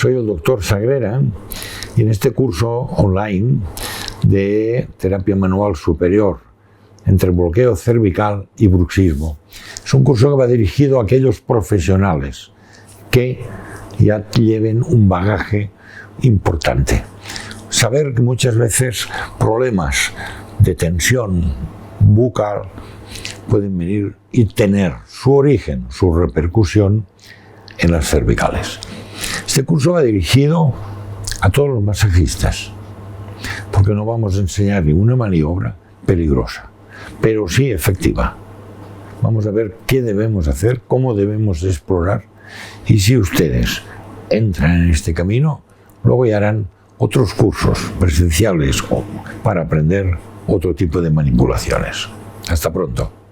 Soy el doctor Sagrera y en este curso online de terapia manual superior entre bloqueo cervical y bruxismo, es un curso que va dirigido a aquellos profesionales que ya lleven un bagaje importante. Saber que muchas veces problemas de tensión bucal pueden venir y tener su origen, su repercusión en las cervicales. Este curso va dirigido a todos los masajistas, porque no vamos a enseñar ninguna maniobra peligrosa, pero sí efectiva. Vamos a ver qué debemos hacer, cómo debemos explorar, y si ustedes entran en este camino, luego ya harán otros cursos presenciales para aprender otro tipo de manipulaciones. Hasta pronto.